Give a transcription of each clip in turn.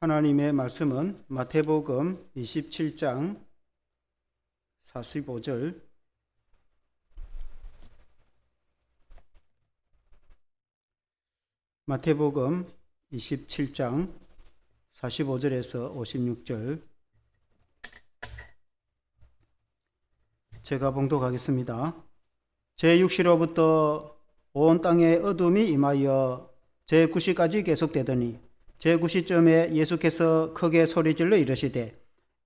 하나님의 말씀은 마태복음 27장 45절, 마태복음 27장 45절에서 56절 제가 봉독하겠습니다. 제6시로부터 온 땅에 어둠이 임하여 제9시까지 계속되더니 제9시쯤에 예수께서 크게 소리질러 이르시되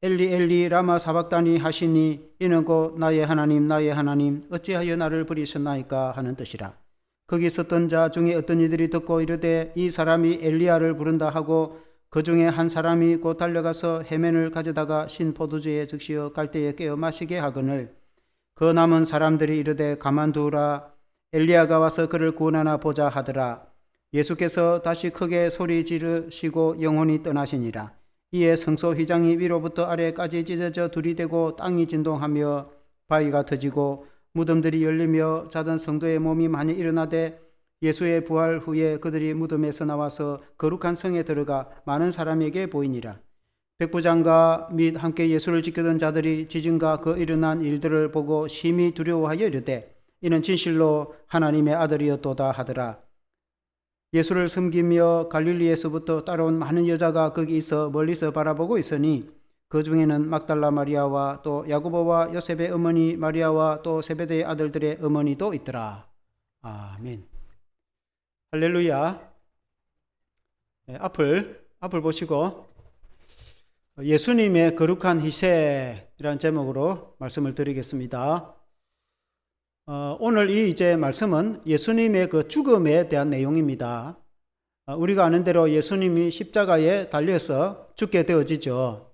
엘리 엘리 라마 사박다니 하시니 이는 곧 나의 하나님 나의 하나님 어찌하여 나를 버리셨나이까 하는 뜻이라. 거기 있었던 자 중에 어떤 이들이 듣고 이르되 이 사람이 엘리야를 부른다 하고 그 중에 한 사람이 곧 달려가서 해면을 가져다가 신 포도주에 즉시어 갈대에 깨어 마시게 하거늘 그 남은 사람들이 이르되 가만두라 엘리야가 와서 그를 구원하나 보자 하더라. 예수께서 다시 크게 소리 지르시고 영혼이 떠나시니라. 이에 성소 휘장이 위로부터 아래까지 찢어져 둘이 되고 땅이 진동하며 바위가 터지고 무덤들이 열리며 자던 성도의 몸이 많이 일어나되 예수의 부활 후에 그들이 무덤에서 나와서 거룩한 성에 들어가 많은 사람에게 보이니라. 백부장과 및 함께 예수를 지키던 자들이 지진과 그 일어난 일들을 보고 심히 두려워하여 이르되 이는 진실로 하나님의 아들이었도다 하더라. 예수를 섬기며 갈릴리에서부터 따라온 많은 여자가 거기 있어 멀리서 바라보고 있으니 그 중에는 막달라 마리아와 또 야고보와 요셉의 어머니 마리아와 또 세베대의 아들들의 어머니도 있더라. 아멘. 할렐루야. 앞을 보시고 예수님의 거룩한 희생이라는 제목으로 말씀을 드리겠습니다. 오늘 이 말씀은 예수님의 그 죽음에 대한 내용입니다. 우리가 아는 대로 예수님이 십자가에 달려서 죽게 되어지죠.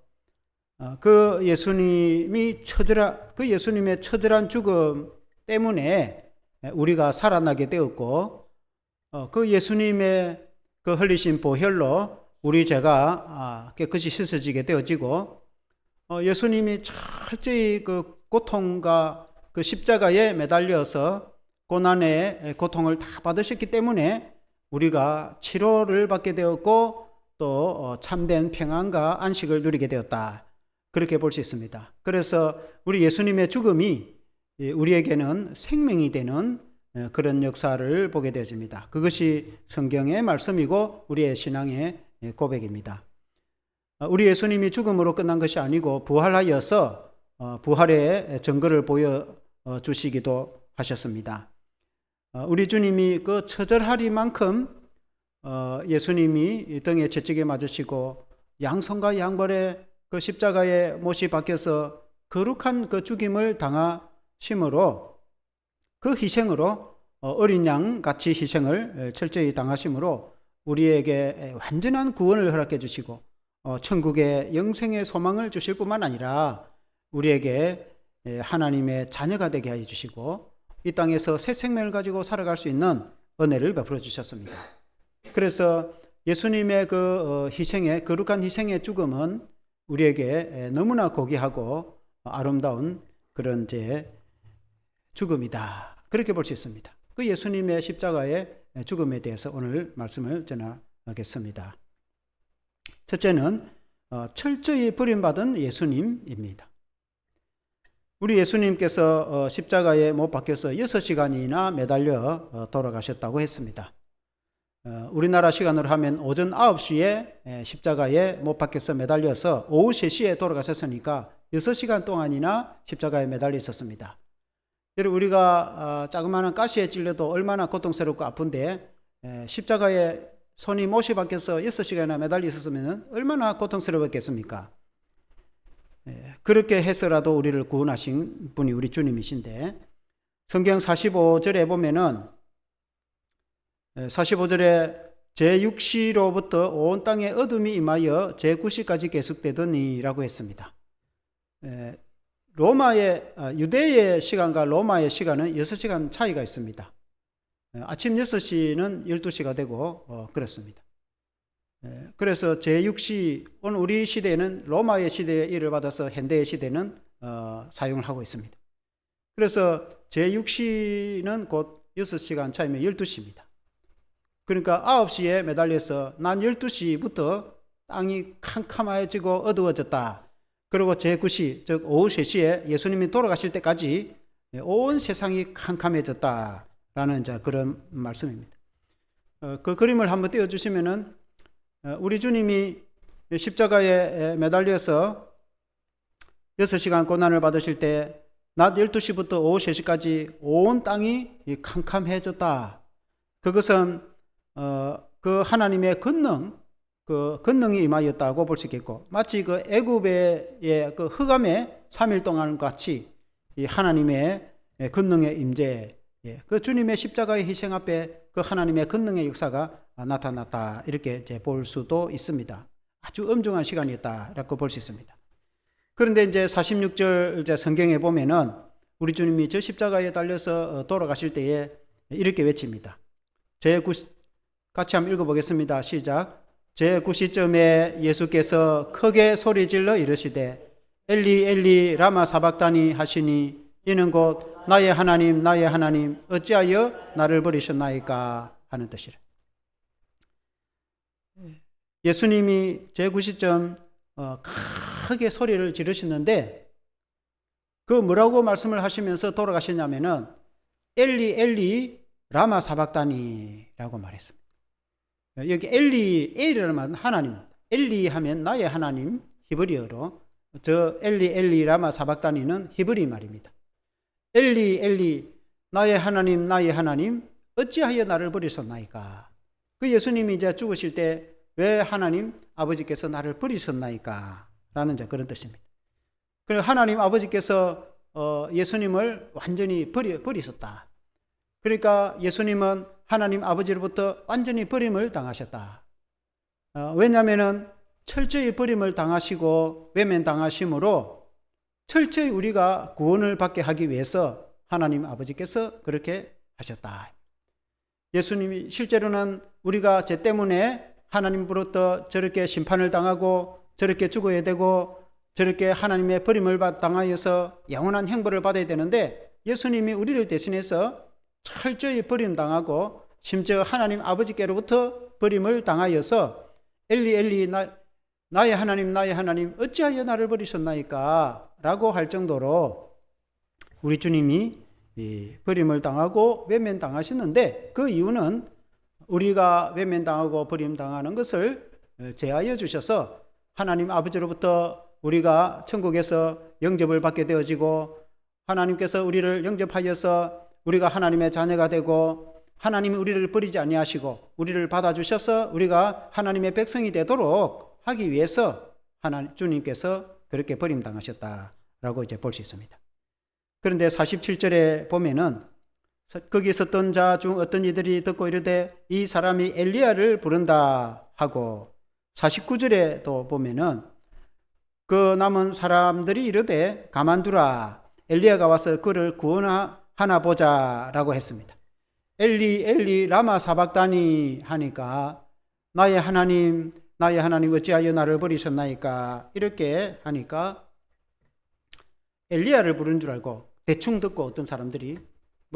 그 예수님의 처절한 죽음 때문에 우리가 살아나게 되었고, 그 예수님의 그 흘리신 보혈로 우리 죄가 깨끗이 씻어지게 되어지고, 예수님이 철저히 그 고통과 그 십자가에 매달려서 고난의 고통을 다 받으셨기 때문에 우리가 치료를 받게 되었고 또 참된 평안과 안식을 누리게 되었다. 그렇게 볼 수 있습니다. 그래서 우리 예수님의 죽음이 우리에게는 생명이 되는 그런 역사를 보게 되어집니다. 그것이 성경의 말씀이고 우리의 신앙의 고백입니다. 우리 예수님이 죽음으로 끝난 것이 아니고 부활하여서 부활의 증거를 보여주시기도 하셨습니다. 우리 주님이 그 처절하리만큼 예수님이 등에 채찍에 맞으시고 양손과 양발에 그 십자가에 못이 박혀서 거룩한 그 죽임을 당하심으로 그 희생으로 어린 양 같이 희생을 철저히 당하심으로 우리에게 완전한 구원을 허락해 주시고 천국의 영생의 소망을 주실 뿐만 아니라 우리에게 하나님의 자녀가 되게 하여 주시고 이 땅에서 새 생명을 가지고 살아갈 수 있는 은혜를 베풀어 주셨습니다. 그래서 예수님의 그 희생의 거룩한 희생의 죽음은 우리에게 너무나 고귀하고 아름다운 그런 죽음이다. 그렇게 볼 수 있습니다. 그 예수님의 십자가의 죽음에 대해서 오늘 말씀을 전하겠습니다. 첫째는 철저히 버림받은 예수님입니다. 우리 예수님께서 십자가에 못 박혀서 6시간이나 매달려 돌아가셨다고 했습니다. 우리나라 시간으로 하면 오전 9시에 십자가에 못 박혀서 매달려서 오후 3시에 돌아가셨으니까 6시간 동안이나 십자가에 매달려 있었습니다. 여러분, 우리가 자그마한 가시에 찔려도 얼마나 고통스럽고 아픈데 십자가에 손이 못이 박혀서 6시간이나 매달려 있었으면 얼마나 고통스러웠겠습니까? 그렇게 해서라도 우리를 구원하신 분이 우리 주님이신데, 성경 45절에 보면은 45절에 제6시로부터 온 땅에 어둠이 임하여 제9시까지 계속되더니 라고 했습니다. 유대의 시간과 로마의 시간은 6시간 차이가 있습니다. 아침 6시는 12시가 되고 그렇습니다. 그래서 제6시, 오늘 우리 시대에는 로마의 시대의 일을 받아서 현대의 시대는 사용을 하고 있습니다. 그래서 제6시는 곧 6시간 차이면 12시입니다. 그러니까 9시에 매달려서 난 12시부터 땅이 캄캄해지고 어두워졌다. 그리고 제9시, 즉 오후 3시에 예수님이 돌아가실 때까지 온 세상이 캄캄해졌다라는 그런 말씀입니다. 그 그림을 한번 띄워주시면은 우리 주님이 십자가에 매달려서 6시간 고난을 받으실 때 낮 12시부터 오후 3시까지 온 땅이 캄캄해졌다. 그것은 그 하나님의 그 권능이 임하였다고 볼 수 있겠고, 마치 그 애굽의 그 흑암에 3일 동안 같이 이 하나님의 권능의 임재, 그 주님의 십자가의 희생 앞에 그 하나님의 권능의 역사가 나타났다, 이렇게 볼 수도 있습니다. 아주 엄중한 시간이었다라고 볼 수 있습니다. 그런데 이제 46절 성경에 보면은 우리 주님이 저 십자가에 달려서 돌아가실 때에 이렇게 외칩니다. 같이 한번 읽어보겠습니다. 시작. 제9시쯤에 예수께서 크게 소리질러 이르시되 엘리 엘리 라마 사박다니 하시니 이는 곧 나의 하나님 나의 하나님 어찌하여 나를 버리셨나이까 하는 뜻이라. 예수님이 제9시쯤 크게 소리를 지르시는데 그 뭐라고 말씀을 하시면서 돌아가시냐면은 엘리 엘리 라마 사박다니라고 말했습니다. 여기 엘리라는 말은 하나님, 엘리 하면 나의 하나님, 히브리어로 저 엘리 엘리 라마 사박다니는 히브리 말입니다. 엘리 엘리 나의 하나님 어찌하여 나를 버리셨나이까. 그 예수님이 이제 죽으실 때 왜 하나님 아버지께서 나를 버리셨나이까 라는 그런 뜻입니다. 그리고 하나님 아버지께서 예수님을 완전히 버리셨다. 그러니까 예수님은 하나님 아버지로부터 완전히 버림을 당하셨다. 왜냐하면 철저히 버림을 당하시고 외면당하심으로 철저히 우리가 구원을 받게 하기 위해서 하나님 아버지께서 그렇게 하셨다. 예수님이 실제로는 우리가 죄 때문에 하나님으로부터 저렇게 심판을 당하고 저렇게 죽어야 되고 저렇게 하나님의 버림을 당하여서 영원한 형벌을 받아야 되는데 예수님이 우리를 대신해서 철저히 버림당하고 심지어 하나님 아버지께로부터 버림을 당하여서 엘리 엘리 나의 하나님 어찌하여 나를 버리셨나이까 라고 할 정도로 우리 주님이 버림을 당하고 외면당하셨는데 그 이유는 우리가 외면당하고 버림당하는 것을 제하여 주셔서 하나님 아버지로부터 우리가 천국에서 영접을 받게 되어지고 하나님께서 우리를 영접하여서 우리가 하나님의 자녀가 되고 하나님이 우리를 버리지 아니하시고 우리를 받아주셔서 우리가 하나님의 백성이 되도록 하기 위해서 주님께서 그렇게 버림당하셨다라고 볼 수 있습니다. 그런데 47절에 보면은 거기 있었던 자 중 어떤 이들이 듣고 이르되 이 사람이 엘리야를 부른다 하고 49절에 또 보면은 그 남은 사람들이 이르되 가만두라 엘리야가 와서 그를 구원하나 보자 라고 했습니다. 엘리 엘리 라마 사박다니 하니까 나의 하나님 어찌하여 나를 버리셨나이까 이렇게 하니까 엘리야를 부른 줄 알고 대충 듣고 어떤 사람들이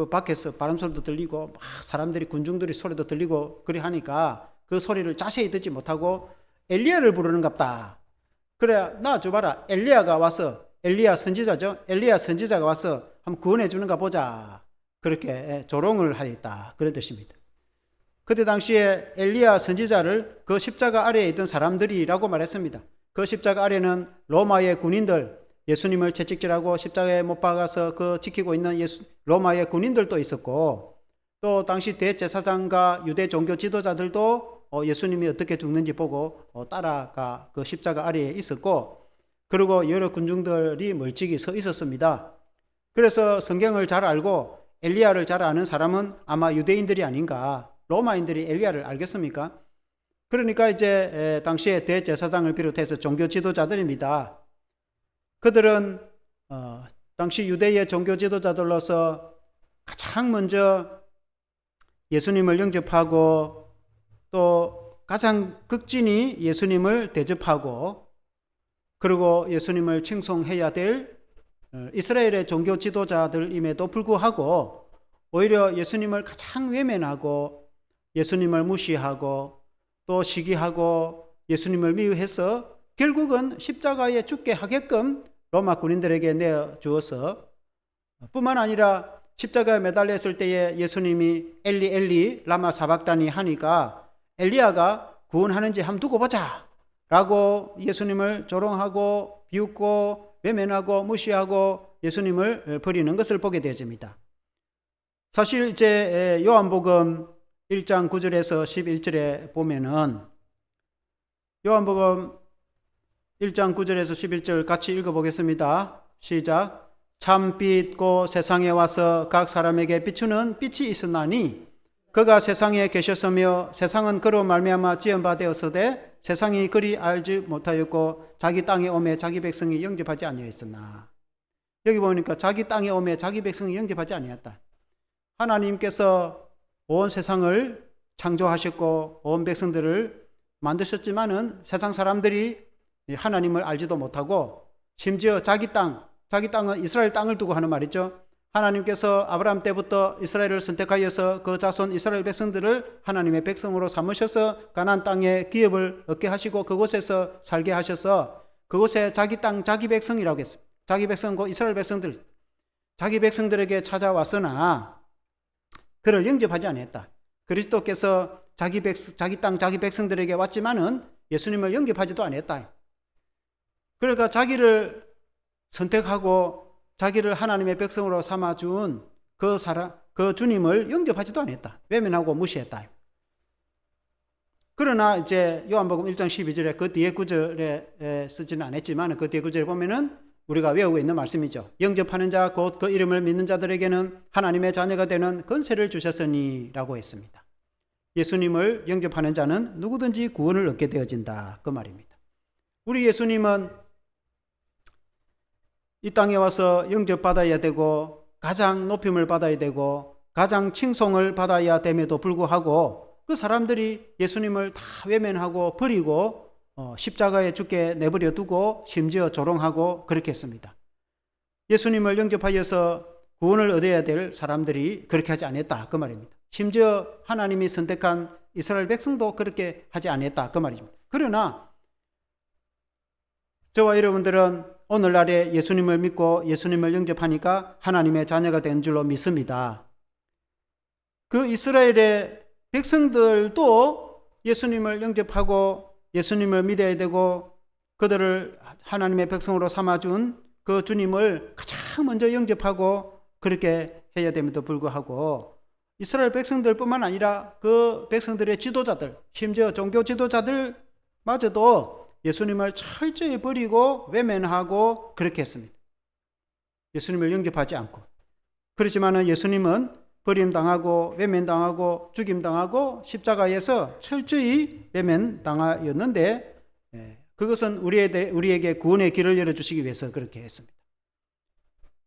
밖에서 바람 소리도 들리고 막 사람들이 군중들이 소리도 들리고 그래 하니까 그 소리를 자세히 듣지 못하고 엘리야를 부르는갑다. 그래 나 줘봐라 엘리야가 와서 엘리야 선지자죠. 엘리야 선지자가 와서 한번 구원해 주는가 보자. 그렇게 조롱을 하였다. 그런 뜻입니다. 그때 당시에 엘리야 선지자를 그 십자가 아래에 있던 사람들이라고 말했습니다. 그 십자가 아래는 로마의 군인들 예수님을 채찍질하고 십자가에 못 박아서 그 지키고 있는 로마의 군인들도 있었고 또 당시 대제사장과 유대 종교 지도자들도 예수님이 어떻게 죽는지 보고 따라가 그 십자가 아래에 있었고 그리고 여러 군중들이 멀찍이 서 있었습니다. 그래서 성경을 잘 알고 엘리야를 잘 아는 사람은 아마 유대인들이 아닌가. 로마인들이 엘리야를 알겠습니까? 그러니까 이제 당시에 대제사장을 비롯해서 종교 지도자들입니다. 그들은 당시 유대의 종교 지도자들로서 가장 먼저 예수님을 영접하고 또 가장 극진히 예수님을 대접하고 그리고 예수님을 칭송해야 될 이스라엘의 종교 지도자들임에도 불구하고 오히려 예수님을 가장 외면하고 예수님을 무시하고 또 시기하고 예수님을 미워해서 결국은 십자가에 죽게 하게끔 로마 군인들에게 내어주어서 뿐만 아니라 십자가에 매달렸을 때에 예수님이 엘리 엘리 라마 사박다니 하니까 엘리야가 구원하는지 한번 두고 보자 라고 예수님을 조롱하고 비웃고 외면하고 무시하고 예수님을 버리는 것을 보게 되어집니다. 사실 이제 요한복음 1장 9절에서 11절에 보면은 요한복음 1장 9절에서 11절 같이 읽어보겠습니다. 시작. 참빛 곧 세상에 와서 각 사람에게 비추는 빛이 있으나니 그가 세상에 계셨으며 세상은 그로 말미암아 지은 바 되었으되 세상이 그리 알지 못하였고 자기 땅에 오매 자기 백성이 영접하지 아니하였으나. 여기 보니까 자기 땅에 오매 자기 백성이 영접하지 아니했다. 하나님께서 온 세상을 창조하셨고 온 백성들을 만드셨지만은 세상 사람들이 하나님을 알지도 못하고 심지어 자기 땅은 이스라엘 땅을 두고 하는 말이죠. 하나님께서 아브라함 때부터 이스라엘을 선택하여서 그 자손 이스라엘 백성들을 하나님의 백성으로 삼으셔서 가나안 땅에 기업을 얻게 하시고 그곳에서 살게 하셔서 그곳에 자기 땅 자기 백성이라고 했습니다. 자기 백성과 이스라엘 백성들, 자기 백성들에게 찾아왔으나 그를 영접하지 않았다. 그리스도께서 자기 땅 자기 백성들에게 왔지만은 예수님을 영접하지도 않았다. 그러니까 자기를 선택하고 자기를 하나님의 백성으로 삼아준 그 주님을 영접하지도 않았다. 외면하고 무시했다. 그러나 이제 요한복음 1장 12절에 그 뒤에 구절에 쓰지는 않았지만 그 뒤에 구절에 보면은 우리가 외우고 있는 말씀이죠. 영접하는 자 곧 그 이름을 믿는 자들에게는 하나님의 자녀가 되는 권세를 주셨으니 라고 했습니다. 예수님을 영접하는 자는 누구든지 구원을 얻게 되어진다. 그 말입니다. 우리 예수님은 이 땅에 와서 영접받아야 되고 가장 높임을 받아야 되고 가장 칭송을 받아야 됨에도 불구하고 그 사람들이 예수님을 다 외면하고 버리고 십자가에 죽게 내버려 두고 심지어 조롱하고 그렇게 했습니다. 예수님을 영접하여서 구원을 얻어야 될 사람들이 그렇게 하지 않았다. 그 말입니다. 심지어 하나님이 선택한 이스라엘 백성도 그렇게 하지 않았다. 그 말입니다. 그러나 저와 여러분들은 오늘날에 예수님을 믿고 예수님을 영접하니까 하나님의 자녀가 된 줄로 믿습니다. 그 이스라엘의 백성들도 예수님을 영접하고 예수님을 믿어야 되고 그들을 하나님의 백성으로 삼아준 그 주님을 가장 먼저 영접하고 그렇게 해야 됨에도 불구하고 이스라엘 백성들뿐만 아니라 그 백성들의 지도자들, 심지어 종교 지도자들마저도 예수님을 철저히 버리고 외면하고 그렇게 했습니다. 예수님을 영접하지 않고. 그렇지만 예수님은 버림당하고 외면당하고 죽임당하고 십자가에서 철저히 외면당하였는데 그것은 우리에게 구원의 길을 열어주시기 위해서 그렇게 했습니다.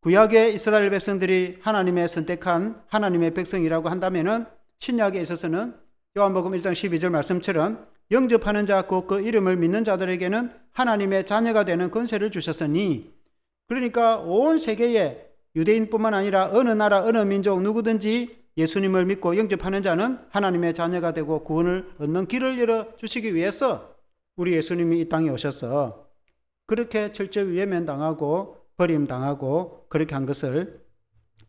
구약의 이스라엘 백성들이 하나님의 선택한 하나님의 백성이라고 한다면 신약에 있어서는 요한복음 1장 12절 말씀처럼 영접하는 자 곧 그 이름을 믿는 자들에게는 하나님의 자녀가 되는 권세를 주셨으니 그러니까 온 세계에 유대인뿐만 아니라 어느 나라 어느 민족 누구든지 예수님을 믿고 영접하는 자는 하나님의 자녀가 되고 구원을 얻는 길을 열어주시기 위해서 우리 예수님이 이 땅에 오셔서 그렇게 철저히 외면당하고 버림당하고 그렇게 한 것을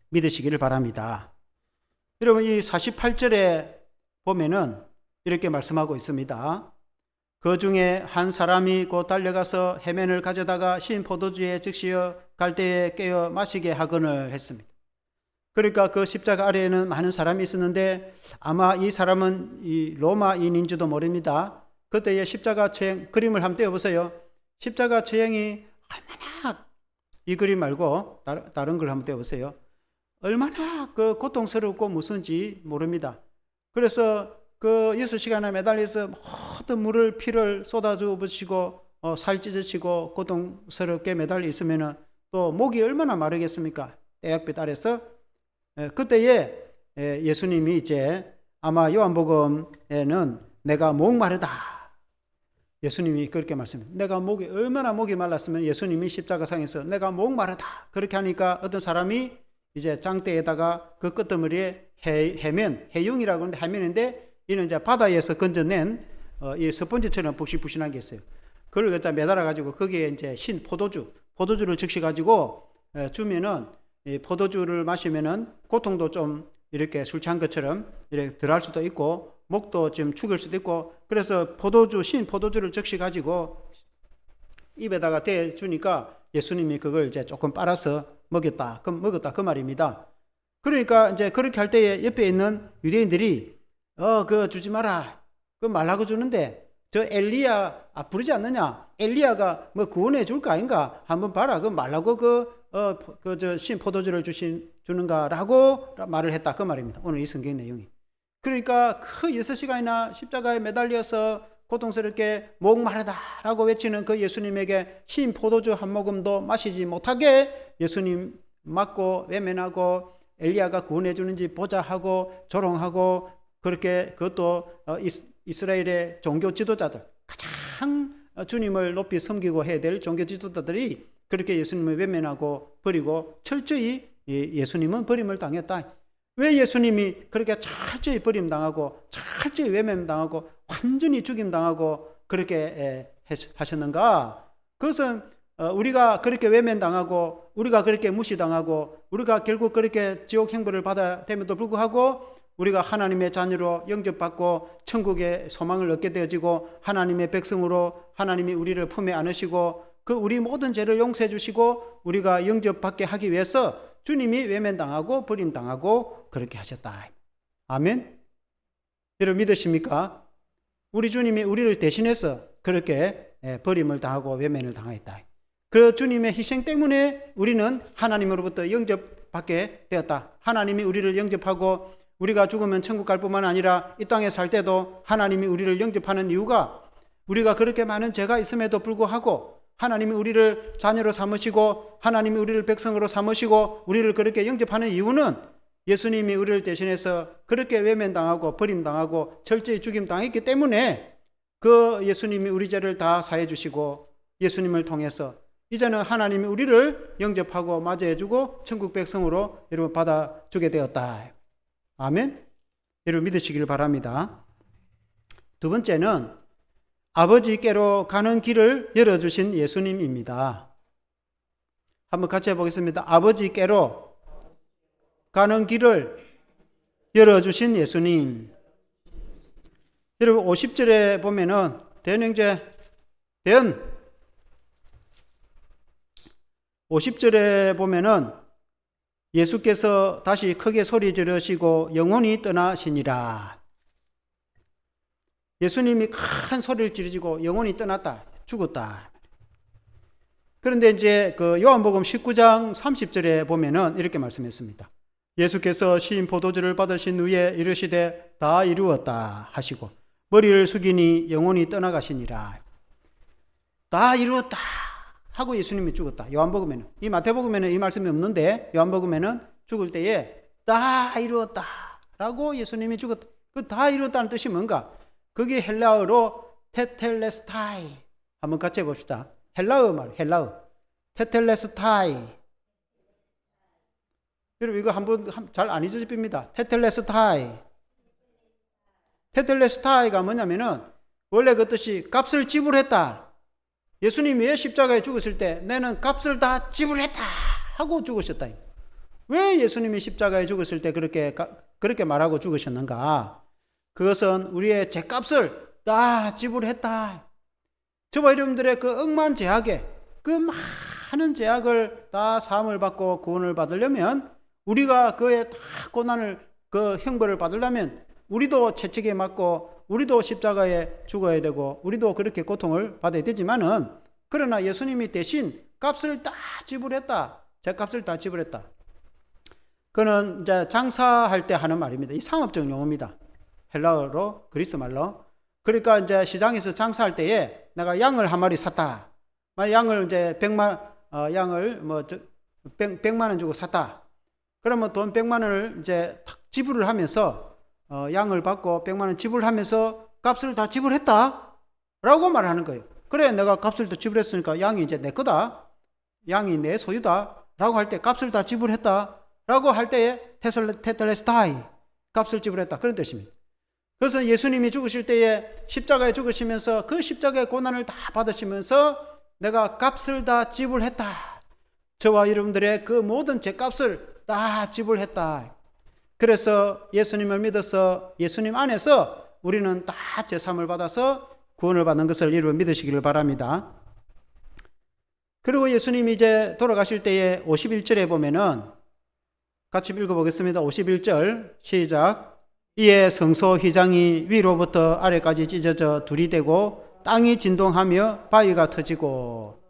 믿으시기를 바랍니다. 여러분 이 48절에 보면은 이렇게 말씀하고 있습니다. 그 중에 한 사람이 곧 달려가서 해면을 가져다가 신 포도주에 즉시어 갈대에 깨어 마시게 하거늘 했습니다. 그러니까 그 십자가 아래에는 많은 사람이 있었는데 아마 이 사람은 이 로마인인지도 모릅니다. 그때의 십자가 처형 그림을 한번 떼어보세요. 십자가 처형이 얼마나 이 그림 말고 다른 걸 한번 떼어보세요. 얼마나 그 고통스럽고 무슨지 모릅니다. 그래서 그 6시간에 매달려서 모든 물을 피를 쏟아주어 붙이고 살 찢으시고 고통스럽게 매달려 있으면 또 목이 얼마나 마르겠습니까? 떼약빛 아래서 그때에 예수님이 이제 아마 요한복음에는 내가 목마르다 예수님이 그렇게 말씀해요. 내가 얼마나 목이 말랐으면 예수님이 십자가상에서 내가 목마르다 그렇게 하니까 어떤 사람이 이제 장대에다가 그 끄트머리에 해면 해융이라고 하는데 해면인데 이는 이제 바다에서 건져낸 이 스펀지처럼 푹신푹신한 게 있어요. 그걸 갖다 매달아 가지고 거기에 이제 신 포도주를 적셔 가지고 주면은 이 포도주를 마시면은 고통도 좀 이렇게 술 취한 것처럼 이렇게 덜할 수도 있고 목도 좀 죽일 수도 있고, 그래서 신 포도주를 적셔 가지고 입에다가 대 주니까 예수님이 그걸 이제 조금 빨아서 먹었다 그 말입니다. 그러니까 이제 그렇게 할 때에 옆에 있는 유대인들이 그거 주지 마라, 그거 말라고 주는데 저 엘리야 부르지 않느냐, 엘리야가 뭐 구원해 줄 거 아닌가, 한번 봐라, 그 말라고 저 신 포도주를 주는가라고 말을 했다 그 말입니다. 오늘 이 성경 내용이. 그러니까 그 6시간이나 십자가에 매달려서 고통스럽게 목마르다라고 외치는 그 예수님에게 신 포도주 한 모금도 마시지 못하게 예수님 맞고 외면하고 엘리야가 구원해 주는지 보자 하고 조롱하고, 그렇게 그것도 이스라엘의 종교 지도자들, 가장 주님을 높이 섬기고 해야 될 종교 지도자들이 그렇게 예수님을 외면하고 버리고 철저히 예수님은 버림을 당했다. 왜 예수님이 그렇게 철저히 버림당하고 철저히 외면당하고 완전히 죽임당하고 그렇게 하셨는가? 그것은 우리가 그렇게 외면당하고 우리가 그렇게 무시당하고 우리가 결국 그렇게 지옥 형벌을 받아야 됨에도 불구하고 우리가 하나님의 자녀로 영접받고 천국의 소망을 얻게 되어지고 하나님의 백성으로 하나님이 우리를 품에 안으시고 그 우리 모든 죄를 용서해 주시고 우리가 영접받게 하기 위해서 주님이 외면당하고 버림당하고 그렇게 하셨다. 아멘. 여러분 믿으십니까? 우리 주님이 우리를 대신해서 그렇게 버림을 당하고 외면을 당했다. 그 주님의 희생 때문에 우리는 하나님으로부터 영접받게 되었다. 하나님이 우리를 영접하고 우리가 죽으면 천국 갈 뿐만 아니라 이 땅에 살 때도 하나님이 우리를 영접하는 이유가, 우리가 그렇게 많은 죄가 있음에도 불구하고 하나님이 우리를 자녀로 삼으시고 하나님이 우리를 백성으로 삼으시고 우리를 그렇게 영접하는 이유는 예수님이 우리를 대신해서 그렇게 외면당하고 버림당하고 철저히 죽임당했기 때문에 그 예수님이 우리 죄를 다 사해 주시고 예수님을 통해서 이제는 하나님이 우리를 영접하고 맞이해주고 천국 백성으로 여러분 받아주게 되었다. 아멘. 여러분 믿으시길 바랍니다. 두 번째는 아버지께로 가는 길을 열어주신 예수님입니다. 한번 같이 해보겠습니다. 아버지께로 가는 길을 열어주신 예수님. 여러분 50절에 보면은 대형제 50절에 보면은 예수께서 다시 크게 소리 지르시고 영원히 떠나시니라. 예수님이 큰 소리를 지르시고 영원히 떠났다, 죽었다. 그런데 이제 그 요한복음 19장 30절에 보면은 이렇게 말씀했습니다. 예수께서 신 포도주를 받으신 후에 이르시되 다 이루었다 하시고 머리를 숙이니 영원히 떠나가시니라. 다 이루었다 하고 예수님이 죽었다. 요한복음에는, 이 마태복음에는 이 말씀이 없는데 요한복음에는 죽을 때에 다 이루었다 라고 예수님이 죽었다. 그 다 이루었다는 뜻이 뭔가? 그게 헬라어로 테텔레스타이. 한번 같이 해봅시다. 헬라어 말, 헬라어 테텔레스타이. 여러분 이거 한번 잘 안 잊어집니다. 테텔레스타이. 테텔레스타이가 뭐냐면은 원래 그 뜻이 값을 지불했다. 예수님이 왜 십자가에 죽었을 때 내는 값을 다 지불했다 하고 죽으셨다. 왜 예수님이 십자가에 죽었을 때 그렇게 말하고 죽으셨는가? 그것은 우리의 죄값을 다 지불했다. 저와 여러분들의 그 억만 죄악에 그 많은 죄악을 다 사함을 받고 구원을 받으려면, 우리가 그의 다 고난을 그 형벌을 받으려면 우리도 채찍에 맞고 우리도 십자가에 죽어야 되고 우리도 그렇게 고통을 받아야 되지만은, 그러나 예수님이 대신 값을 다 지불했다. 죄값을 다 지불했다. 그는 이제 장사할 때 하는 말입니다. 이 상업적 용어입니다. 헬라어로, 그리스 말로. 그러니까 이제 시장에서 장사할 때에 내가 양을 한 마리 샀다. 양을 이제 100만 원 주고 샀다. 그러면 돈 100만 원을 이제 지불을 하면서 양을 받고 100만 원 지불하면서 값을 다 지불했다 라고 말하는 거예요. 그래, 내가 값을 다 지불했으니까 양이 이제 내 거다, 양이 내 소유다 라고 할 때, 값을 다 지불했다 라고 할 때에 테텔레스타이, 값을 지불했다, 그런 뜻입니다. 그래서 예수님이 죽으실 때에 십자가에 죽으시면서 그 십자가의 고난을 다 받으시면서 내가 값을 다 지불했다. 저와 여러분들의 그 모든 죄값을 다 지불했다. 그래서 예수님을 믿어서 예수님 안에서 우리는 다 죄사함을 받아서 구원을 받는 것을 여러분 믿으시기를 바랍니다. 그리고 예수님이 이제 돌아가실 때에 51절에 보면은 같이 읽어보겠습니다. 51절 시작. 이에 성소 휘장이 위로부터 아래까지 찢어져 둘이 되고 땅이 진동하며 바위가 터지고.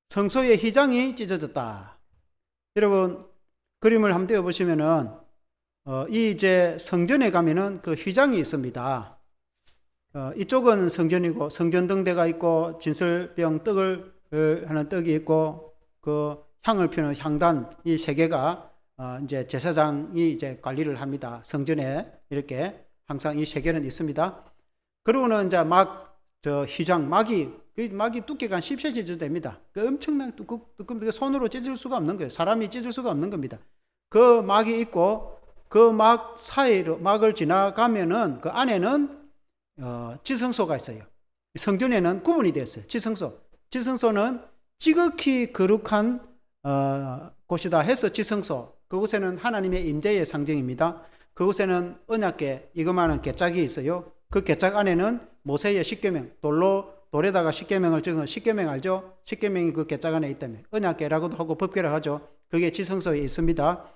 성소의 휘장이 찢어졌다. 여러분 그림을 한번 띄워보시면은 이 이제 성전에 가면은 그 휘장이 있습니다. 이쪽은 성전이고 성전 등대가 있고 진설병 떡을 하는 떡이 있고 그 향을 피우는 향단 이 세 개가 이제 제사장이 이제 관리를 합니다. 성전에 이렇게 항상 이 세 개는 있습니다. 그러고는 이제 저 휘장 막이 두께가 한 10cm 됩니다. 그 엄청나게 두껍게 손으로 찢을 수가 없는 거예요. 사람이 찢을 수가 없는 겁니다. 그 막이 있고 그 막 사이로 막을 지나가면은 그 안에는 지성소가 있어요. 성전에는 구분이 되어 있어요. 지성소는 지극히 거룩한 곳이다 해서 지성소. 그곳에는 하나님의 임재의 상징입니다. 그곳에는 언약궤 이거만한 궤짝이 있어요. 그 궤짝 안에는 모세의 십계명 돌에다가 십계명을 적은 십계명 알죠? 십계명이 그 궤짝 안에 있다며 언약궤라고도 하고 법궤라고 하죠. 그게 지성소에 있습니다.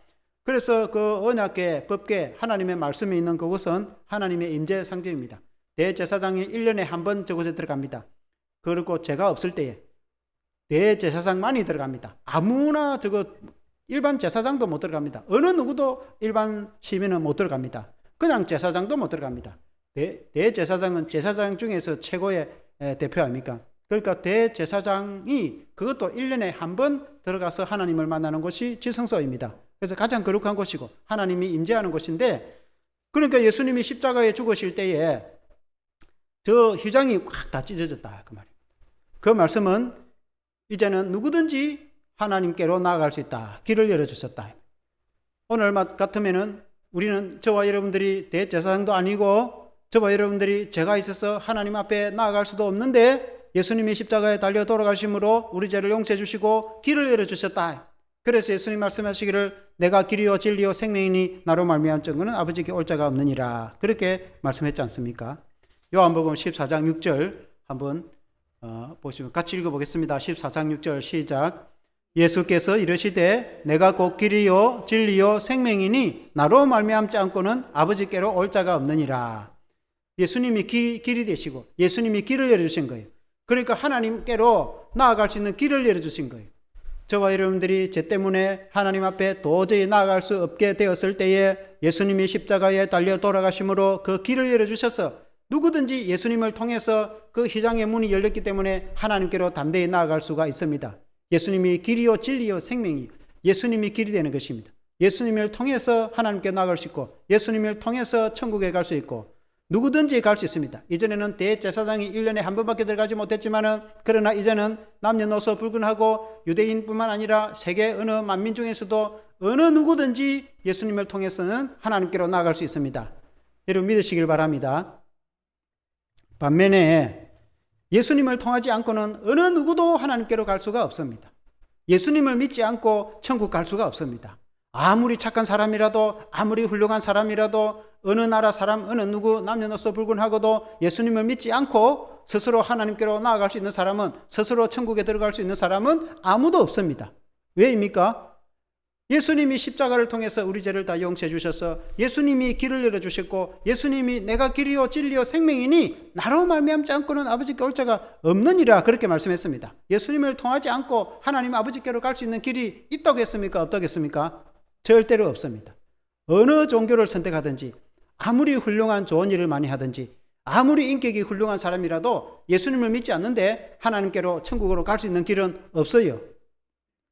그래서 그 언약궤, 법궤, 하나님의 말씀이 있는 그곳은 하나님의 임재 상징입니다. 대제사장이 1년에 한 번 저곳에 들어갑니다. 그리고 죄가 없을 때에 대제사장만이 들어갑니다. 아무나 일반 제사장도 못 들어갑니다. 어느 누구도 일반 시민은 못 들어갑니다. 그냥 제사장도 못 들어갑니다. 대제사장은 제사장 중에서 최고의 대표 아닙니까? 그러니까 대제사장이 그것도 1년에 한 번 들어가서 하나님을 만나는 곳이 지성소입니다. 그래서 가장 거룩한 곳이고 하나님이 임재하는 곳인데, 그러니까 예수님이 십자가에 죽으실 때에 저 휘장이 확 다 찢어졌다 그 말입니다. 그 말씀은 이제는 누구든지 하나님께로 나아갈 수 있다. 길을 열어주셨다. 오늘 같으면은 우리는 저와 여러분들이 대제사장도 아니고 저와 여러분들이 죄가 있어서 하나님 앞에 나아갈 수도 없는데 예수님이 십자가에 달려 돌아가심으로 우리 죄를 용서해 주시고 길을 열어주셨다. 그래서 예수님 말씀하시기를 내가 길이요 진리요 생명이니 나로 말미암은 자는 아버지께 올 자가 없느니라. 그렇게 말씀했지 않습니까? 요한복음 14장 6절 한번 보시면 같이 읽어보겠습니다. 14장 6절 시작. 예수께서 이르시되 내가 곧 길이요 진리요 생명이니 나로 말미암지 않고는 아버지께로 올 자가 없느니라. 예수님이 길이 되시고 예수님이 길을 열어주신 거예요. 그러니까 하나님께로 나아갈 수 있는 길을 열어주신 거예요. 저와 여러분들이 죄 때문에 하나님 앞에 도저히 나아갈 수 없게 되었을 때에 예수님이 십자가에 달려 돌아가심으로 그 길을 열어주셔서 누구든지 예수님을 통해서 그 휘장의 문이 열렸기 때문에 하나님께로 담대히 나아갈 수가 있습니다. 예수님이 길이요 진리요 생명이 예수님이 길이 되는 것입니다. 예수님을 통해서 하나님께 나아갈 수 있고 예수님을 통해서 천국에 갈 수 있고 누구든지 갈 수 있습니다. 이전에는 대제사장이 1년에 한 번밖에 들어가지 못했지만은 그러나 이제는 남녀노소 불문하고 유대인뿐만 아니라 세계 어느 만민 중에서도 어느 누구든지 예수님을 통해서는 하나님께로 나아갈 수 있습니다. 여러분 믿으시길 바랍니다. 반면에 예수님을 통하지 않고는 어느 누구도 하나님께로 갈 수가 없습니다. 예수님을 믿지 않고 천국 갈 수가 없습니다. 아무리 착한 사람이라도 아무리 훌륭한 사람이라도 어느 나라 사람 어느 누구 남녀노소 불문하고도 예수님을 믿지 않고 스스로 하나님께로 나아갈 수 있는 사람은 스스로 천국에 들어갈 수 있는 사람은 아무도 없습니다. 왜입니까? 예수님이 십자가를 통해서 우리 죄를 다 용서해 주셔서 예수님이 길을 열어주셨고 예수님이 내가 길이요 진리요 생명이니 나로 말미암지 않고는 아버지께 올 자가 없느니라 그렇게 말씀했습니다. 예수님을 통하지 않고 하나님 아버지께로 갈 수 있는 길이 있다겠습니까? 없다겠습니까? 절대로 없습니다. 어느 종교를 선택하든지 아무리 훌륭한 좋은 일을 많이 하든지 아무리 인격이 훌륭한 사람이라도 예수님을 믿지 않는데 하나님께로 천국으로 갈 수 있는 길은 없어요.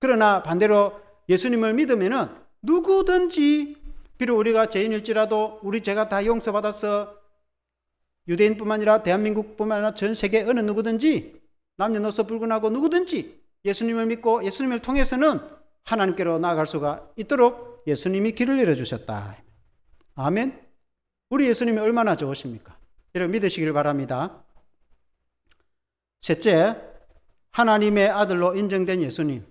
그러나 반대로 예수님을 믿으면은 누구든지 비록 우리가 죄인일지라도 우리 죄가 다 용서받아서 유대인뿐만 아니라 대한민국뿐만 아니라 전 세계 어느 누구든지 남녀노소 불문하고 누구든지 예수님을 믿고 예수님을 통해서는 하나님께로 나아갈 수가 있도록 예수님이 길을 열어주셨다. 아멘. 우리 예수님이 얼마나 좋으십니까? 여러분 믿으시길 바랍니다. 셋째, 하나님의 아들로 인정된 예수님.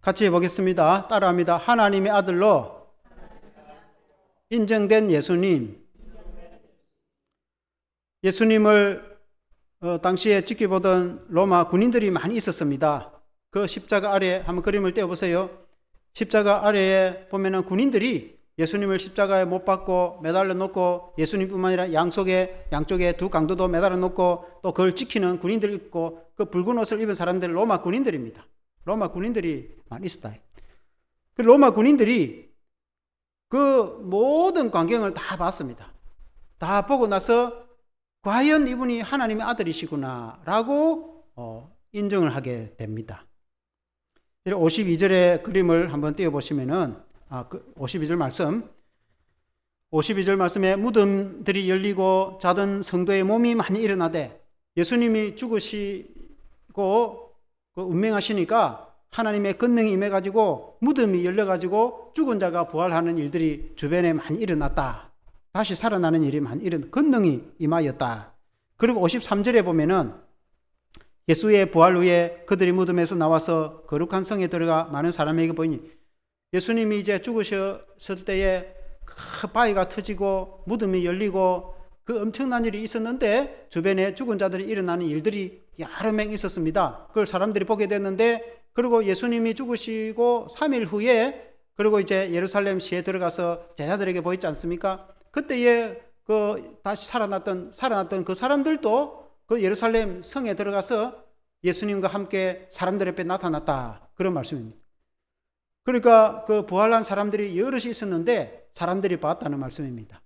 같이 해보겠습니다. 따라합니다. 하나님의 아들로 인정된 예수님. 예수님을 당시에 지켜보던 로마 군인들이 많이 있었습니다. 그 십자가 아래에 한번 그림을 떼어보세요. 십자가 아래에 보면은 군인들이 예수님을 십자가에 못 박고 매달려 놓고, 예수님뿐만 아니라 양쪽에 두 강도도 매달려 놓고 또 그걸 지키는 군인들 있고, 그 붉은 옷을 입은 사람들 로마 군인들입니다. 로마 군인들이 많이 있었다. 그 로마 군인들이 그 모든 광경을 다 봤습니다. 다 보고 나서 과연 이분이 하나님의 아들이시구나 라고 인정을 하게 됩니다. 52절의 그림을 한번 띄워보시면은 52절 말씀. 52절 말씀에 무덤들이 열리고 자던 성도의 몸이 많이 일어나되, 예수님이 죽으시고 운명하시니까 하나님의 권능이 임해가지고 무덤이 열려가지고 죽은 자가 부활하는 일들이 주변에 많이 일어났다. 다시 살아나는 일이 많이 권능이 임하였다. 그리고 53절에 보면은 예수의 부활 후에 그들이 무덤에서 나와서 거룩한 성에 들어가 많은 사람에게 보이니, 예수님이 이제 죽으셨을 때에 그 바위가 터지고 무덤이 열리고 그 엄청난 일이 있었는데, 주변에 죽은 자들이 일어나는 일들이 여러 명 있었습니다. 그걸 사람들이 보게 됐는데, 그리고 예수님이 죽으시고 3일 후에 그리고 이제 예루살렘 시에 들어가서 제자들에게 보였지 않습니까? 그때에 다시 살아났던 그 사람들도 그 예루살렘 성에 들어가서 예수님과 함께 사람들 앞에 나타났다. 그런 말씀입니다. 그러니까 그 부활한 사람들이 여럿이 있었는데 사람들이 봤다는 말씀입니다.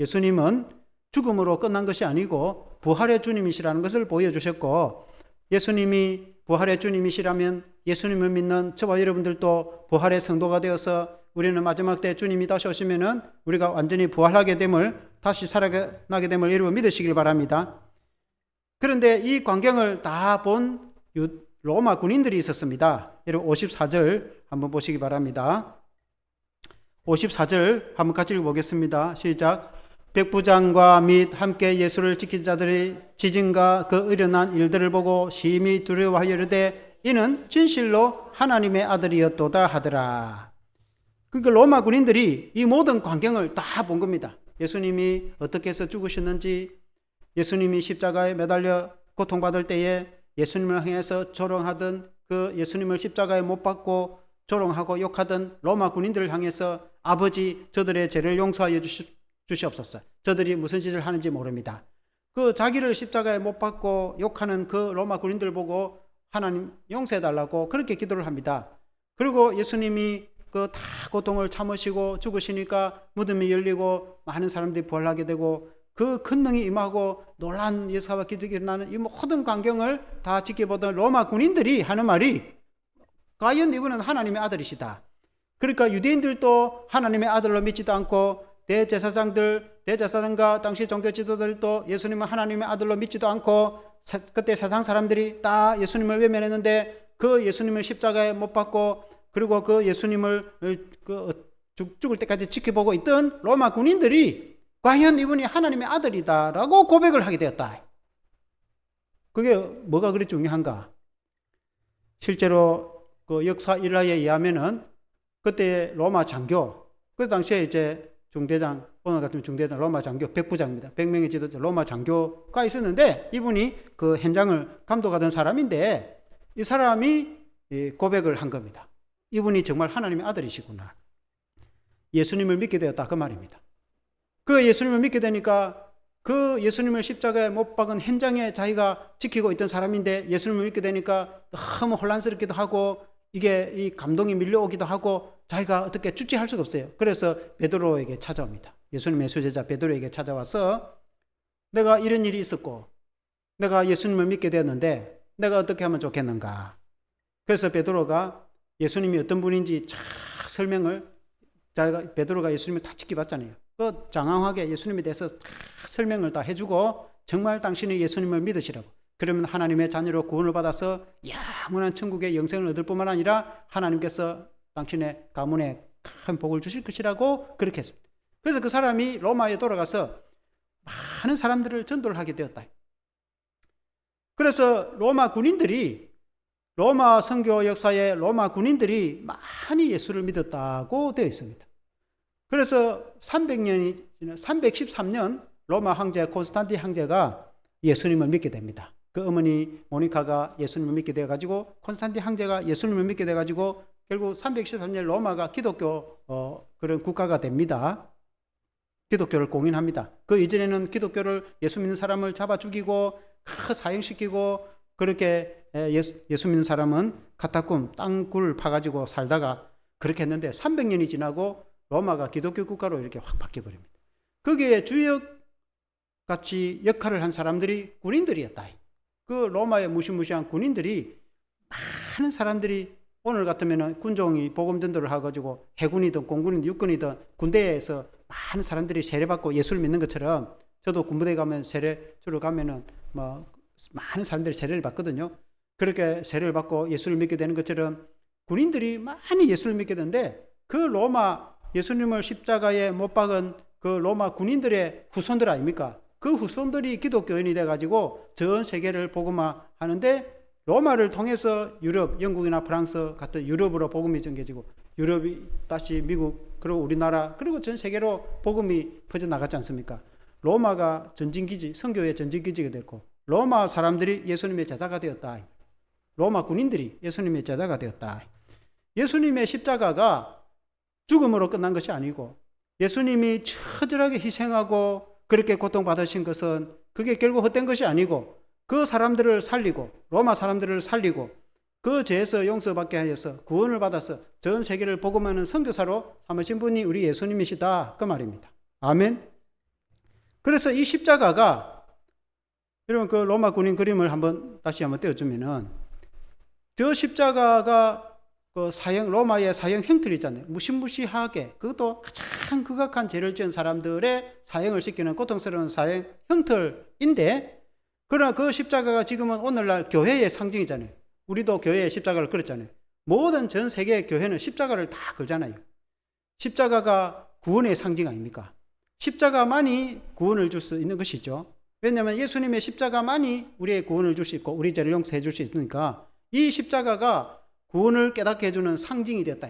예수님은 죽음으로 끝난 것이 아니고 부활의 주님이시라는 것을 보여주셨고, 예수님이 부활의 주님이시라면 예수님을 믿는 저와 여러분들도 부활의 성도가 되어서 우리는 마지막 때 주님이 다시 오시면은 우리가 완전히 부활하게 됨을, 다시 살아나게 됨을 여러분 믿으시길 바랍니다. 그런데 이 광경을 다 본 로마 군인들이 있었습니다. 여러분 54절 한번 보시기 바랍니다. 54절 한번 같이 읽어보겠습니다. 시작. 백부장과 및 함께 예수를 지킨 자들이 지진과 그 일어난 일들을 보고 심히 두려워하여 이르되 이는 진실로 하나님의 아들이었도다 하더라. 그러니까 로마 군인들이 이 모든 광경을 다 본 겁니다. 예수님이 어떻게 해서 죽으셨는지, 예수님이 십자가에 매달려 고통받을 때에 예수님을 향해서 조롱하던 그 예수님을 십자가에 못 박고 조롱하고 욕하던 로마 군인들을 향해서 아버지 저들의 죄를 용서하여 주시옵소서. 저들이 무슨 짓을 하는지 모릅니다. 그 자기를 십자가에 못 박고 욕하는 그 로마 군인들 보고 하나님 용서해달라고 그렇게 기도를 합니다. 그리고 예수님이 그 다 고통을 참으시고 죽으시니까 무덤이 열리고 많은 사람들이 부활하게 되고 그 권능이 임하고 놀란 예수와 기적이 나는 이 모든 광경을 다 지켜보던 로마 군인들이 하는 말이 과연 이분은 하나님의 아들이시다. 그러니까 유대인들도 하나님의 아들로 믿지도 않고 대제사장과 당시 종교 지도자들도 예수님은 하나님의 아들로 믿지도 않고 그때 세상 사람들이 다 예수님을 외면했는데 그 예수님을 십자가에 못 박고 그리고 그 예수님을 죽을 때까지 지켜보고 있던 로마 군인들이 과연 이분이 하나님의 아들이다라고 고백을 하게 되었다. 그게 뭐가 그리 중요한가? 실제로 그 역사 일화에 의하면은 그때 로마 장교, 그 당시에 이제 중대장, 오늘 같으면 중대장, 로마 장교, 백부장입니다. 100명의 지도자 로마 장교가 있었는데 이분이 그 현장을 감독하던 사람인데 이 사람이 고백을 한 겁니다. 이분이 정말 하나님의 아들이시구나. 예수님을 믿게 되었다. 그 말입니다. 그 예수님을 믿게 되니까 그 예수님을 십자가에 못 박은 현장에 자기가 지키고 있던 사람인데 예수님을 믿게 되니까 너무 혼란스럽기도 하고 이게 이 감동이 밀려오기도 하고 자기가 어떻게 주체할 수가 없어요. 그래서 베드로에게 찾아옵니다. 예수님의 수제자 베드로에게 찾아와서 내가 이런 일이 있었고 내가 예수님을 믿게 되었는데 내가 어떻게 하면 좋겠는가. 그래서 베드로가 예수님이 어떤 분인지 쫙 설명을, 베드로가 예수님을 다 지켜봤잖아요. 그 장황하게 예수님에 대해서 다 설명을 다 해주고 정말 당신이 예수님을 믿으시라고. 그러면 하나님의 자녀로 구원을 받아서 영원한 천국의 영생을 얻을 뿐만 아니라 하나님께서 당신의 가문에 큰 복을 주실 것이라고 그렇게 했습니다. 그래서 그 사람이 로마에 돌아가서 많은 사람들을 전도를 하게 되었다. 그래서 로마 선교 역사에 로마 군인들이 많이 예수를 믿었다고 되어 있습니다. 그래서 313년 로마 황제 콘스탄틴 황제가 예수님을 믿게 됩니다. 그 어머니 모니카가 예수님을 믿게 돼가지고 콘스탄틴 황제가 예수님을 믿게 돼가지고 결국 313년 로마가 기독교 그런 국가가 됩니다. 기독교를 공인합니다. 그 이전에는 기독교를 예수 믿는 사람을 잡아 죽이고 사형시키고 그렇게 예수 믿는 사람은 카타콤 땅굴 파가지고 살다가 그렇게 했는데 300년이 지나고 로마가 기독교 국가로 이렇게 확 바뀌어버립니다. 거기에 주역같이 역할을 한 사람들이 군인들이었다. 그 로마의 무시무시한 군인들이 많은 사람들이 오늘 같으면 군종이 복음전도를 해가지고 해군이든 공군이든 육군이든 군대에서 많은 사람들이 세례받고 예수를 믿는 것처럼 저도 군부대 가면 세례주로 가면은 많은 사람들이 세례를 받거든요. 그렇게 세례를 받고 예수를 믿게 되는 것처럼 군인들이 많이 예수를 믿게 되는데 그 로마 예수님을 십자가에 못 박은 그 로마 군인들의 후손들 아닙니까? 그 후손들이 기독교인이 돼가지고 전 세계를 복음화하는데 로마를 통해서 유럽, 영국이나 프랑스 같은 유럽으로 복음이 전개지고 유럽이 다시 미국 그리고 우리나라 그리고 전 세계로 복음이 퍼져나갔지 않습니까? 로마가 전진기지, 선교의 전진기지가 됐고 로마 사람들이 예수님의 제자가 되었다. 로마 군인들이 예수님의 제자가 되었다. 예수님의 십자가가 죽음으로 끝난 것이 아니고 예수님이 처절하게 희생하고 그렇게 고통받으신 것은 그게 결국 헛된 것이 아니고 그 사람들을 살리고 로마 사람들을 살리고 그 죄에서 용서받게 하여서 구원을 받아서 전 세계를 복음하는 선교사로 삼으신 분이 우리 예수님이시다 그 말입니다. 아멘. 그래서 이 십자가가 여러분 그 로마 군인 그림을 다시 한번 떼어주면은 저 십자가가 그 로마의 사형 형틀이 있잖아요. 무시무시하게 그것도 가장 극악한 죄를 지은 사람들의 사형을 시키는 고통스러운 사형 형틀인데 그러나 그 십자가가 지금은 오늘날 교회의 상징이잖아요. 우리도 교회에 십자가를 걸었잖아요. 모든 전 세계 교회는 십자가를 다 걸잖아요. 십자가가 구원의 상징 아닙니까? 십자가만이 구원을 줄 수 있는 것이죠. 왜냐하면 예수님의 십자가만이 우리의 구원을 줄 수 있고 우리 죄를 용서해 줄 수 있으니까 이 십자가가 구원을 깨닫게 해주는 상징이 되었다.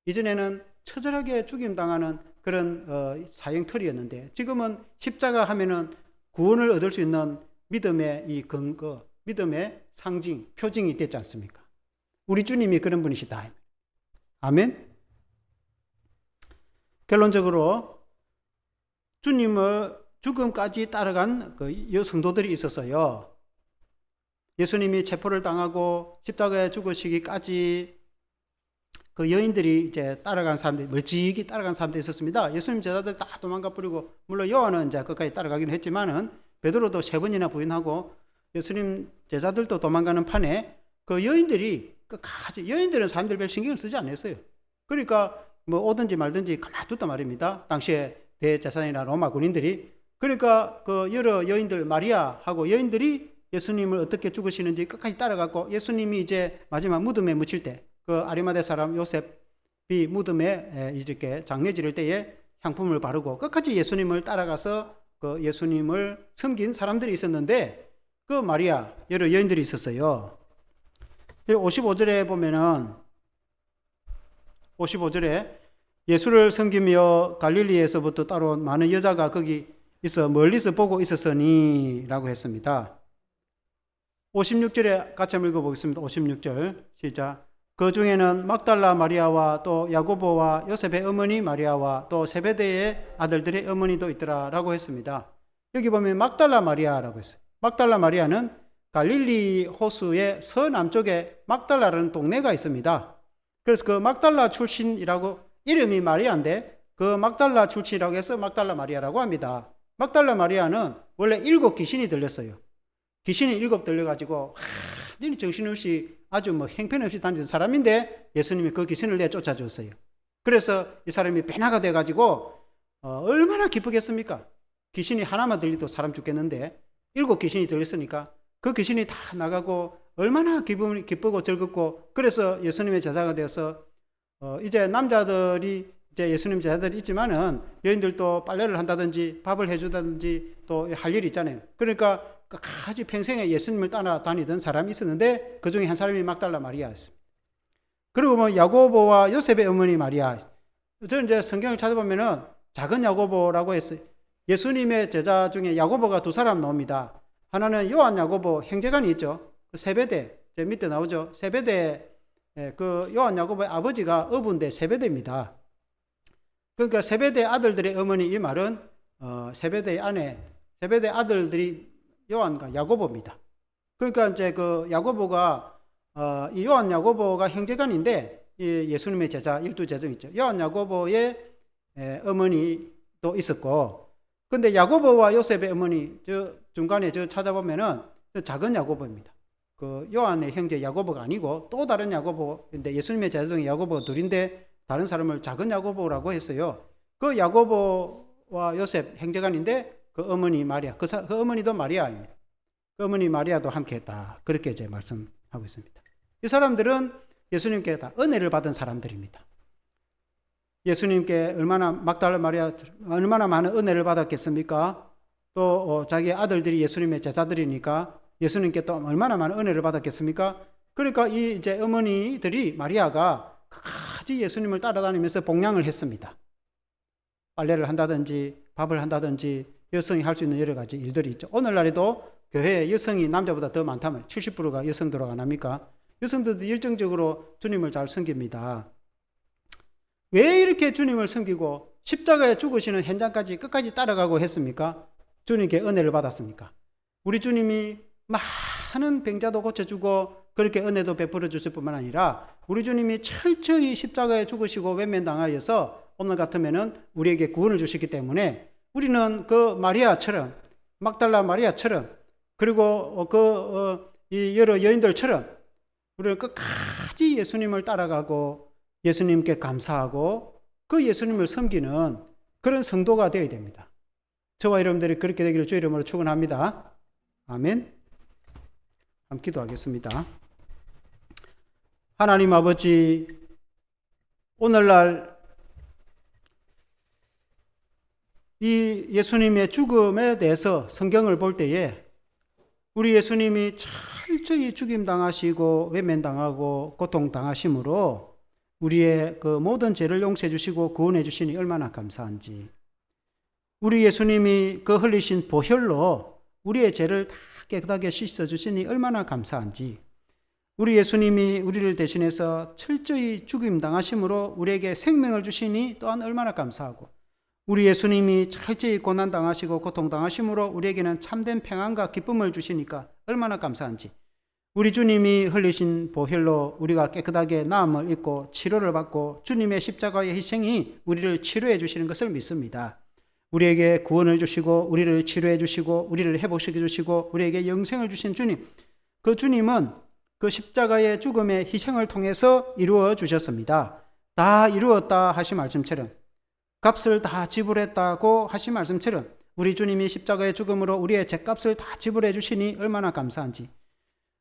이전에는 처절하게 죽임당하는 그런 사형틀이었는데 지금은 십자가 하면은 구원을 얻을 수 있는 믿음의 이 근거, 믿음의 상징, 표징이 됐지 않습니까? 우리 주님이 그런 분이시다. 아멘. 결론적으로 주님을 죽음까지 따라간 그 여성도들이 있었어요. 예수님이 체포를 당하고 십자가에 죽으시기까지 그 여인들이 이제 따라간 사람들이 멀찍이 따라간 사람들이 있었습니다. 예수님 제자들 다 도망가 버리고 물론 요한은 이제 끝까지 따라가긴 했지만은 베드로도 3번이나 부인하고 예수님 제자들도 도망가는 판에 그 여인들이 끝까지 여인들은 사람들 별 신경을 쓰지 않았어요. 그러니까 뭐 오든지 말든지 가만뒀단 말입니다. 당시에 대제사장이나 로마 군인들이 그러니까 그 여러 여인들 마리아하고 여인들이 예수님을 어떻게 죽으시는지 끝까지 따라갔고 예수님이 이제 마지막 무덤에 묻힐 때 그 아리마대 사람 요셉이 무덤에 이렇게 장례 지를 때에 향품을 바르고 끝까지 예수님을 따라가서 그 예수님을 섬긴 사람들이 있었는데 그 마리아 여러 여인들이 있었어요. 55절에 보면은 55절에 예수를 섬기며 갈릴리에서부터 따라온 많은 여자가 거기 있어 멀리서 보고 있었으니 라고 했습니다. 56절에 같이 한번 읽어보겠습니다. 56절 시작. 그 중에는 막달라 마리아와 또 야고보와 요셉의 어머니 마리아와 또 세베대의 아들들의 어머니도 있더라 라고 했습니다. 여기 보면 막달라 마리아라고 했어요. 막달라 마리아는 갈릴리 호수의 서남쪽에 막달라라는 동네가 있습니다. 그래서 그 막달라 출신이라고 이름이 마리아인데 그 막달라 출신이라고 해서 막달라 마리아라고 합니다. 막달라 마리아는 원래 7 귀신이 들렸어요. 귀신이 7 들려가지고 정신없이 아주 뭐 형편없이 다니던 사람인데 예수님이 그 귀신을 내쫓아줬어요. 그래서 이 사람이 배나가 돼가지고 얼마나 기쁘겠습니까? 귀신이 하나만 들리도 사람 죽겠는데 7 귀신이 들렸으니까 그 귀신이 다 나가고 얼마나 기쁘고 즐겁고 그래서 예수님의 제자가 되어서 이제 남자들이 이제 예수님 제자들이 있지만은 여인들도 빨래를 한다든지 밥을 해주다든지 또 할 일이 있잖아요. 그러니까 끝까지 평생에 예수님을 따라다니던 사람이 있었는데 그 중에 한 사람이 막달라 마리아였습니다. 그리고 뭐 야고보와 요셉의 어머니 마리아. 저는 이제 성경을 찾아보면은 작은 야고보라고 했어요. 예수님의 제자 중에 야고보가 두 사람 나옵니다. 하나는 요한 야고보 형제간이 있죠. 그 세베대, 제 밑에 나오죠. 세베대, 그 요한 야고보의 아버지가 어부인데 세베대입니다. 그러니까 세베대 아들들의 어머니, 이 말은 세베대의 아내, 세베대 아들들이 요한과 야고보입니다. 그러니까 이제 그 야고보가 이 요한 야고보가 형제간인데 이 예수님의 제자, 12제자 중 있죠. 요한 야고보의 어머니도 있었고, 근데 야고보와 요셉의 어머니 저 중간에 저 찾아보면은 저 작은 야고보입니다. 그 요한의 형제 야고보가 아니고 또 다른 야고보인데 예수님의 제자 중에 야고보가 둘인데 다른 사람을 작은 야고보라고 했어요. 그 야고보와 요셉 형제간인데 그 어머니 마리아, 그 어머니도 마리아입니다. 그 어머니 마리아도 함께 했다. 그렇게 이제 말씀하고 있습니다. 이 사람들은 예수님께 다 은혜를 받은 사람들입니다. 예수님께 막달라 마리아 얼마나 많은 은혜를 받았겠습니까? 또 자기 아들들이 예수님의 제자들이니까 예수님께 또 얼마나 많은 은혜를 받았겠습니까? 그러니까 이 이제 어머니들이 마리아가 끝까지 예수님을 따라다니면서 복양을 했습니다. 빨래를 한다든지 밥을 한다든지 여성이 할 수 있는 여러 가지 일들이 있죠. 오늘날에도 교회에 여성이 남자보다 더 많다면 70%가 여성들로 안 합니까? 여성들도 열정적으로 주님을 잘 섬깁니다. 왜 이렇게 주님을 섬기고 십자가에 죽으시는 현장까지 끝까지 따라가고 했습니까? 주님께 은혜를 받았습니까? 우리 주님이 많은 병자도 고쳐주고 그렇게 은혜도 베풀어 주실 뿐만 아니라 우리 주님이 철저히 십자가에 죽으시고 외면당하여서 오늘 같으면은 우리에게 구원을 주시기 때문에 우리는 그 마리아처럼, 막달라 마리아처럼, 그리고 이 여러 여인들처럼 우리는 끝까지 예수님을 따라가고 예수님께 감사하고 그 예수님을 섬기는 그런 성도가 되어야 됩니다. 저와 여러분들이 그렇게 되기를 주의 이름으로 축원합니다. 아멘. 함께 기도하겠습니다. 하나님 아버지, 오늘날 이 예수님의 죽음에 대해서 성경을 볼 때에 우리 예수님이 철저히 죽임당하시고 외면당하고 고통당하심으로 우리의 그 모든 죄를 용서해 주시고 구원해 주시니 얼마나 감사한지, 우리 예수님이 그 흘리신 보혈로 우리의 죄를 다 깨끗하게 씻어 주시니 얼마나 감사한지, 우리 예수님이 우리를 대신해서 철저히 죽임당하심으로 우리에게 생명을 주시니 또한 얼마나 감사하고, 우리 예수님이 철저히 고난당하시고 고통당하심으로 우리에게는 참된 평안과 기쁨을 주시니까 얼마나 감사한지, 우리 주님이 흘리신 보혈로 우리가 깨끗하게 나음을 입고 치료를 받고 주님의 십자가의 희생이 우리를 치료해 주시는 것을 믿습니다. 우리에게 구원을 주시고 우리를 치료해 주시고 우리를 회복시켜 주시고 우리에게 영생을 주신 주님, 그 주님은 그 십자가의 죽음의 희생을 통해서 이루어 주셨습니다. 다 이루었다 하신 말씀처럼, 값을 다 지불했다고 하신 말씀처럼 우리 주님이 십자가의 죽음으로 우리의 죄값을 다 지불해 주시니 얼마나 감사한지,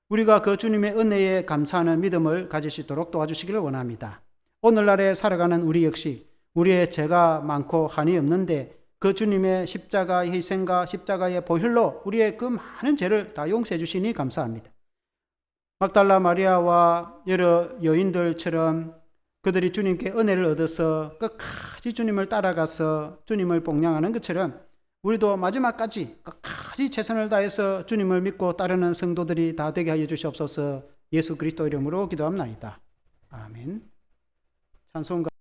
우리가 그 주님의 은혜에 감사하는 믿음을 가질 수 있도록 도와주시기를 원합니다. 오늘날에 살아가는 우리 역시 우리의 죄가 많고 한이 없는데 그 주님의 십자가의 희생과 십자가의 보혈로 우리의 그 많은 죄를 다 용서해 주시니 감사합니다. 막달라 마리아와 여러 여인들처럼 그들이 주님께 은혜를 얻어서 끝까지 주님을 따라가서 주님을 복양하는 것처럼 우리도 마지막까지 끝까지 최선을 다해서 주님을 믿고 따르는 성도들이 다 되게 하여 주시옵소서. 예수 그리스도 이름으로 기도합나이다. 아멘. 찬송가